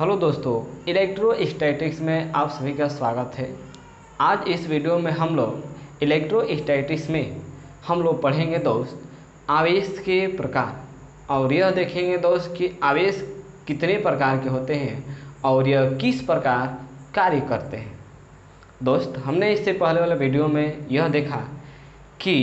Hello दोस्तों, electrostatics में आप सभी का स्वागत है। आज इस वीडियो में हम लोग इलेक्ट्रोस्टैटिक्स में हम लोग पढ़ेंगे दोस्त आवेश के प्रकार, और यह देखेंगे दोस्त कि आवेश कितने प्रकार के होते हैं और यह किस प्रकार कार्य करते हैं। दोस्त, हमने इससे पहले वाले वीडियो में यह देखा कि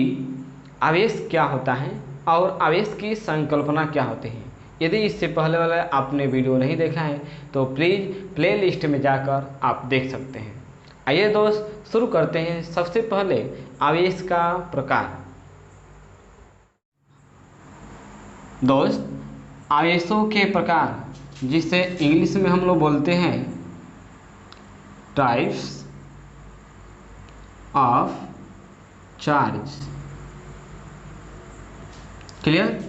आवेश क्या होता है और आवेश की संकल्पना क्या होती है। यदि इससे पहले वाला आपने वीडियो नहीं देखा है तो प्लीज़ प्लेलिस्ट में जाकर आप देख सकते हैं। आइए दोस्त शुरू करते हैं। सबसे पहले आवेश का प्रकार। दोस्त, आवेशों के प्रकार जिसे इंग्लिश में हम लोग बोलते हैं टाइप्स ऑफ चार्ज। क्लियर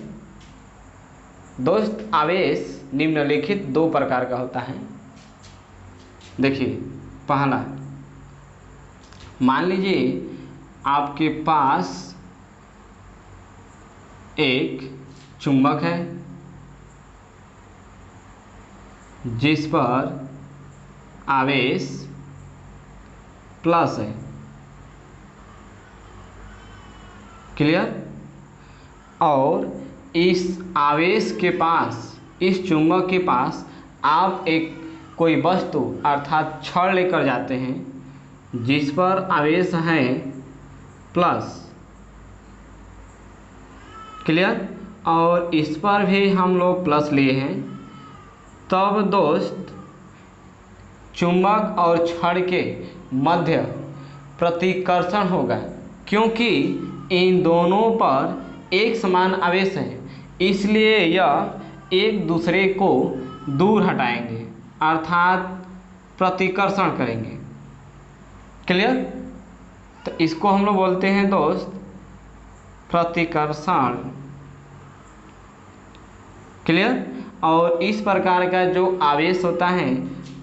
दोस्त, आवेश निम्नलिखित दो प्रकार का होता है। देखिए, पहला, मान लीजिए आपके पास एक चुंबक है जिस पर आवेश प्लस है। क्लियर, और इस आवेश के पास, इस चुंबक के पास आप एक कोई वस्तु अर्थात छड़ लेकर जाते हैं जिस पर आवेश है प्लस। क्लियर, और इस पर भी हम लोग प्लस लिए हैं। तब दोस्त चुंबक और छड़ के मध्य प्रतिकर्षण होगा, क्योंकि इन दोनों पर एक समान आवेश है, इसलिए यह एक दूसरे को दूर हटाएंगे अर्थात प्रतिकर्षण करेंगे। क्लियर, तो इसको हम लोग बोलते हैं दोस्त प्रतिकर्षण। क्लियर, और इस प्रकार का जो आवेश होता है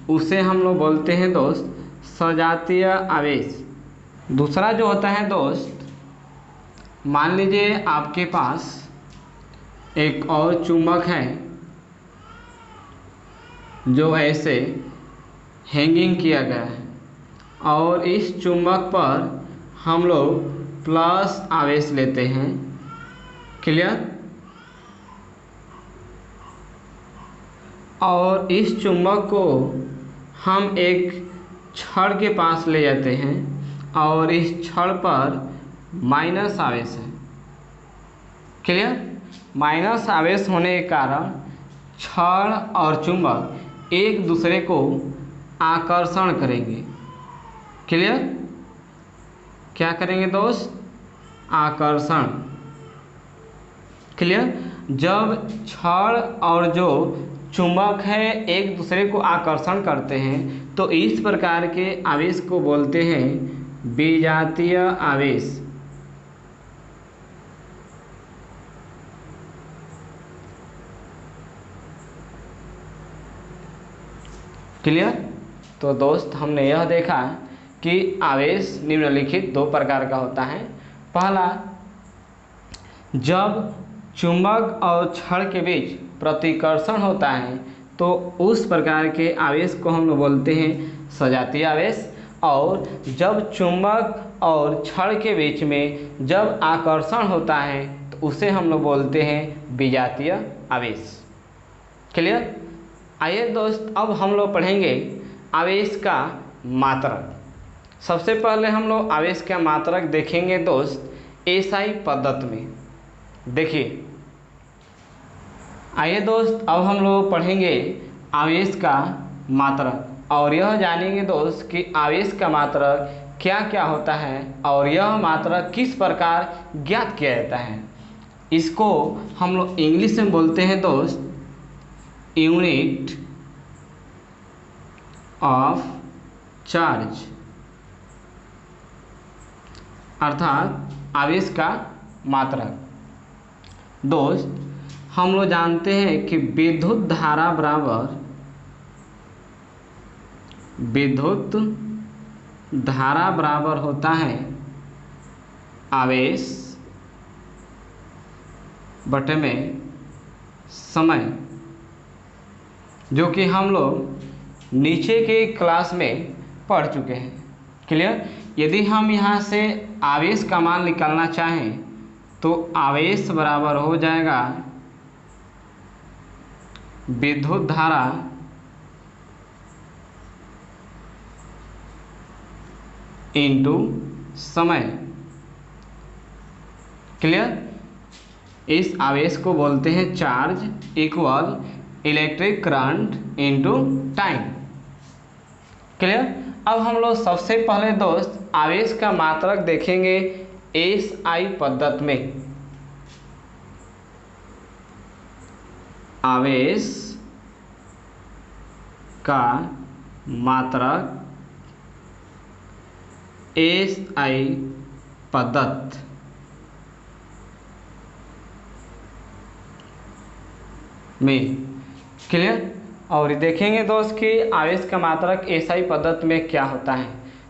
उसे हम लोग बोलते हैं दोस्त सजातीय आवेश। दूसरा जो होता है दोस्त, मान लीजिए आपके पास एक और चुंबक है जो ऐसे हैंगिंग किया गया है, और इस चुंबक पर हम लोग प्लस आवेश लेते हैं। क्लियर, और इस चुंबक को हम एक छड़ के पास ले जाते हैं और इस छड़ पर माइनस आवेश है। क्लियर, माइनस आवेश होने के कारण छड़ और चुंबक एक दूसरे को आकर्षण करेंगे। क्लियर, क्या करेंगे दोस्त? आकर्षण। क्लियर, जब छड़ और जो चुंबक है एक दूसरे को आकर्षण करते हैं तो इस प्रकार के आवेश को बोलते हैं विजातीय आवेश। क्लियर, तो दोस्त हमने यह देखा कि आवेश निम्नलिखित दो प्रकार का होता है। पहला, जब चुंबक और छड़ के बीच प्रतिकर्षण होता है तो उस प्रकार के आवेश को हम लोग बोलते हैं सजातीय आवेश। और जब चुंबक और छड़ के बीच में जब आकर्षण होता है तो उसे हम लोग बोलते हैं विजातीय आवेश। क्लियर, आइए दोस्त अब हम लोग पढ़ेंगे आवेश का मात्रक। सबसे पहले हम लोग आवेश का मात्रक देखेंगे दोस्त एसआई पद्धति में। देखिए, आइए दोस्त अब हम लोग पढ़ेंगे आवेश का मात्रक और यह जानेंगे दोस्त कि आवेश का मात्रक क्या क्या होता है और यह मात्रक किस प्रकार ज्ञात किया जाता है। इसको हम लोग इंग्लिश में बोलते हैं दोस्त यूनिट ऑफ चार्ज, अर्थात आवेश का मात्रक। दोस्त, हम लोग जानते हैं कि विद्युत धारा बराबर होता है आवेश बटे में समय। जो कि हम लोग नीचे के क्लास में पढ़ चुके हैं। क्लियर। यदि हम यहाँ से आवेश का मान निकालना चाहें तो आवेश बराबर हो जाएगा विद्युत धारा इंटू समय। क्लियर। इस आवेश को बोलते हैं charge equal electric current into time. Clear. अब हम लोग सबसे पहले दोस्त आवेश का मात्रक देखेंगे एसआई पद्धति में। आवेश का मात्रक एसआई पद्धति में। क्लियर। और देखेंगे दोस्त कि आवेश का मात्रक एसआई पद्धति में क्या होता है।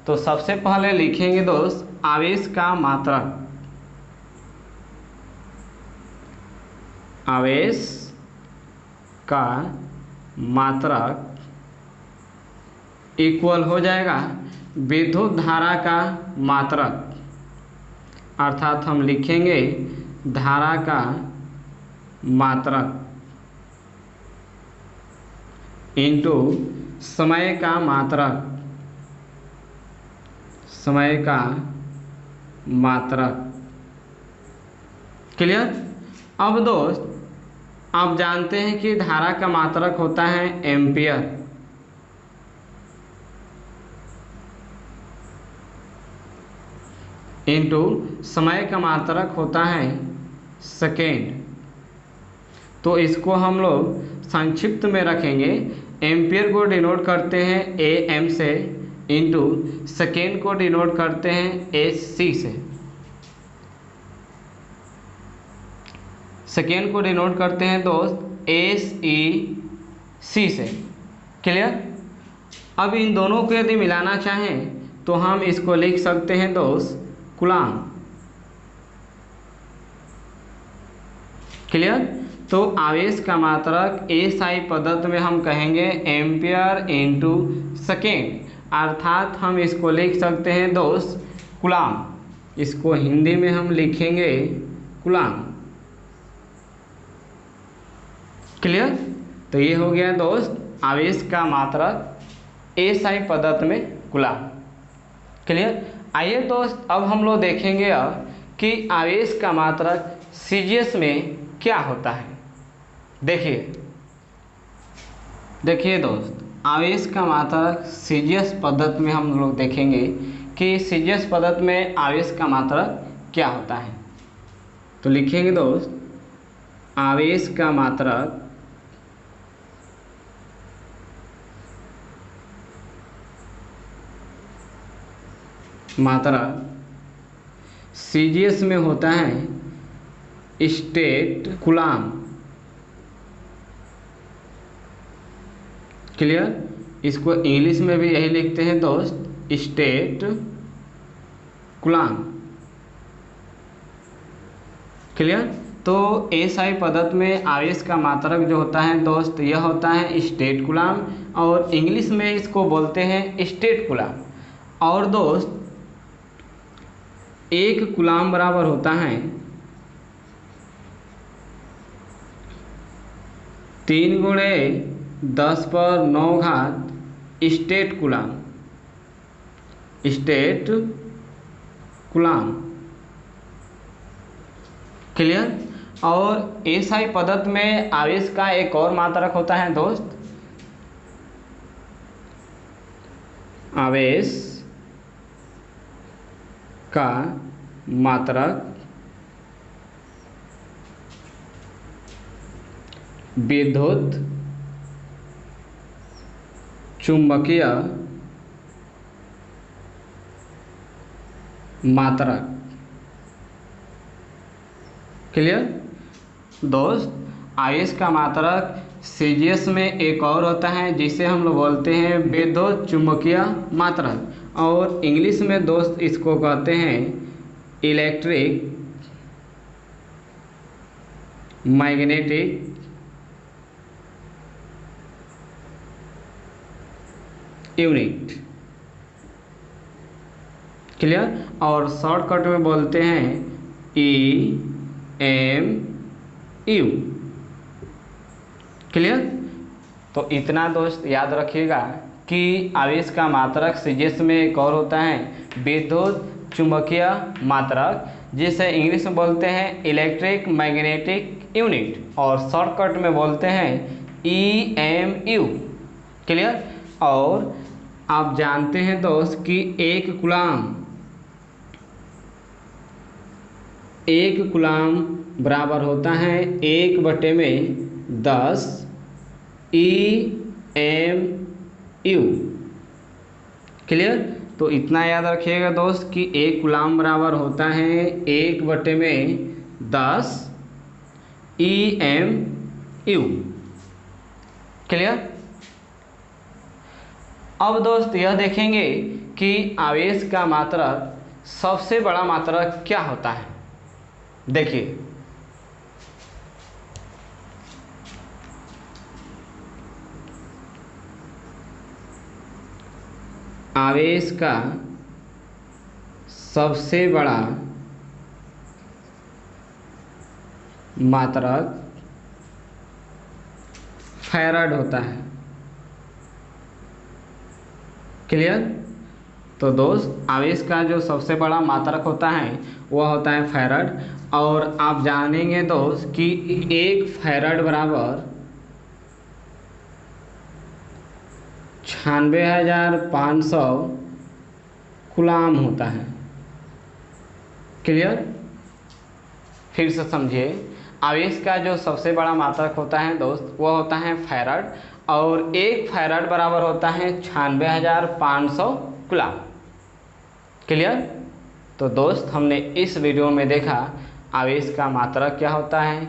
तो सबसे पहले लिखेंगे दोस्त आवेश का मात्रक। आवेश का मात्रक इक्वल हो जाएगा विद्युत धारा का मात्रक, अर्थात हम लिखेंगे धारा का मात्रक इंटू समय का मात्रक, समय का मात्रक। क्लियर। अब दोस्त आप जानते हैं कि धारा का मात्रक होता है एम्पियर। इंटू समय का मात्रक होता है सेकेंड। तो इसको हम लोग संक्षिप्त में रखेंगे। एम्पियर को डिनोट करते हैं ए एम से, इंटू सेकेंड को डिनोट करते हैं एच सी से। सेकेंड को डिनोट करते हैं दोस्त एस ई सी से। क्लियर। अब इन दोनों को यदि मिलाना चाहें तो हम इसको लिख सकते हैं दोस्त कूलाम। क्लियर। तो आवेश का मात्रक एसआई पद्धति में हम कहेंगे एम्पियर इंटू सेकेंड, अर्थात हम इसको लिख सकते हैं दोस्त कूलाम। इसको हिंदी में हम लिखेंगे कूलाम। क्लियर। तो ये हो गया दोस्त आवेश का मात्रक एसआई पद्धति में कूलाम। क्लियर। आइए दोस्त अब हम लोग देखेंगे कि आवेश का मात्रक सीजीएस में क्या होता है। देखिए दोस्त आवेश का मात्रक सीजीएस पद्धति में हम लोग देखेंगे कि सीजीएस पद्धति में आवेश का मात्रक क्या होता है। तो लिखेंगे दोस्त आवेश का मात्रक सीजीएस में होता है स्टेट कूलाम। क्लियर। इसको इंग्लिश में भी यही लिखते हैं दोस्त स्टेट कूलाम। क्लियर। तो एसआई पद्धति में आवेश का मात्रक जो होता है दोस्त यह होता है स्टेट कूलाम, और इंग्लिश में इसको बोलते हैं स्टेट कूलाम। और दोस्त एक कूलाम बराबर होता है 3 × 10⁹ state coulomb. State coulomb. Clear. और एसआई पद्धति में आवेश का एक और मात्रक होता है दोस्त आवेश का मात्रक विद्युत चुंबकीय मात्रक। क्लियर। दोस्त आवेश का मात्रक सीजीएस में एक और होता है जिसे हम लोग बोलते हैं विद्युत चुंबकीय मात्रक, और इंग्लिश में दोस्त इसको कहते हैं इलेक्ट्रिक मैग्नेटिक यूनिट। क्लियर। और शॉर्टकट में बोलते हैं EMU। क्लियर। तो इतना दोस्त याद रखिएगा कि आवेश का मात्रक सीजीएस में एक और होता है विद्युत चुंबकीय मात्रक, जिसे इंग्लिश में बोलते हैं इलेक्ट्रिक मैग्नेटिक यूनिट, और शॉर्टकट में बोलते हैं EMU। क्लियर। और आप जानते हैं दोस्त कि एक कूलाम बराबर होता है 1/10 EMU। क्लियर। तो इतना याद रखिएगा दोस्त कि एक कूलाम बराबर होता है 1/10 EMU। क्लियर। अब दोस्त यह देखेंगे कि आवेश का मात्रक सबसे बड़ा मात्रक क्या होता है। देखिए, आवेश का सबसे बड़ा मात्रक फैराड होता है। क्लियर। तो दोस्त आवेश का जो सबसे बड़ा मात्रक होता है वह होता है फैराड। और आप जानेंगे दोस्त कि एक फैराड बराबर 96,500 कूलाम होता है। क्लियर। फिर से समझिए, आवेश का जो सबसे बड़ा मात्रक होता है दोस्त वह होता है फैराड, और एक फैराड बराबर होता है 96,500 कूलाम। क्लियर। तो दोस्त हमने इस वीडियो में देखा आवेश का मात्रक क्या होता है।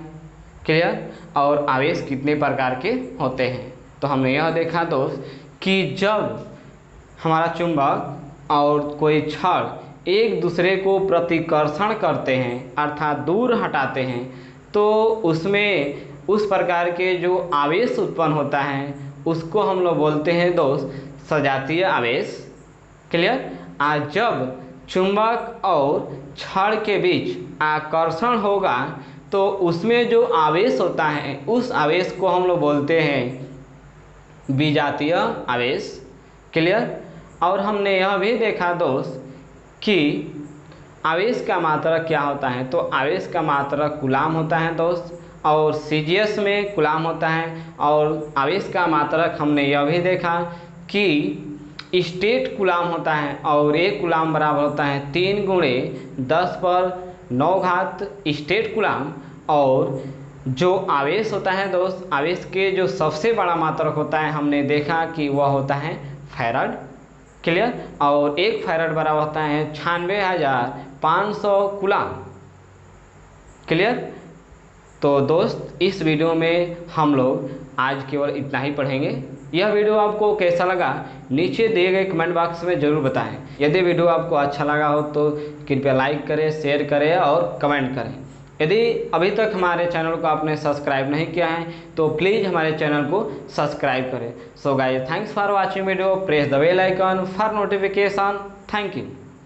क्लियर। और आवेश कितने प्रकार के होते हैं। तो हमने यह देखा दोस्त कि जब हमारा चुंबक और कोई छड़ एक दूसरे को प्रतिकर्षण करते हैं अर्थात दूर हटाते हैं, तो उसमें उस प्रकार के जो आवेश उत्पन्न होता है उसको हम लोग बोलते हैं दोस्त सजातीय आवेश। क्लियर। आज जब चुंबक और छड़ के बीच आकर्षण होगा तो उसमें जो आवेश होता है उस आवेश को हम लोग बोलते हैं विजातीय आवेश। क्लियर। और हमने यह भी देखा दोस्त कि आवेश का मात्रक क्या होता है। तो आवेश का मात्रक कूलाम होता है दोस्त, और सीजीएस में कूलाम होता है। और आवेश का मात्रक हमने यह भी देखा कि स्टेट कूलाम होता है, और एक कूलाम बराबर होता है 3×10⁹ स्टेट कूलाम। और जो आवेश होता है दोस्त, आवेश के जो सबसे बड़ा मात्रक होता है हमने देखा कि वह होता है फैराड। क्लियर। और एक फैराड बराबर होता है 96,500 कूलाम। क्लियर। तो दोस्त इस वीडियो में हम लोग आज केवल इतना ही पढ़ेंगे। यह वीडियो आपको कैसा लगा नीचे दिए गए कमेंट बॉक्स में ज़रूर बताएं। यदि वीडियो आपको अच्छा लगा हो तो कृपया लाइक करें, शेयर करें और कमेंट करें। यदि अभी तक हमारे चैनल को आपने सब्सक्राइब नहीं किया है तो प्लीज़ हमारे चैनल को सब्सक्राइब करें। So guys, thanks for watching video. Press the bell icon for notification. Thank you.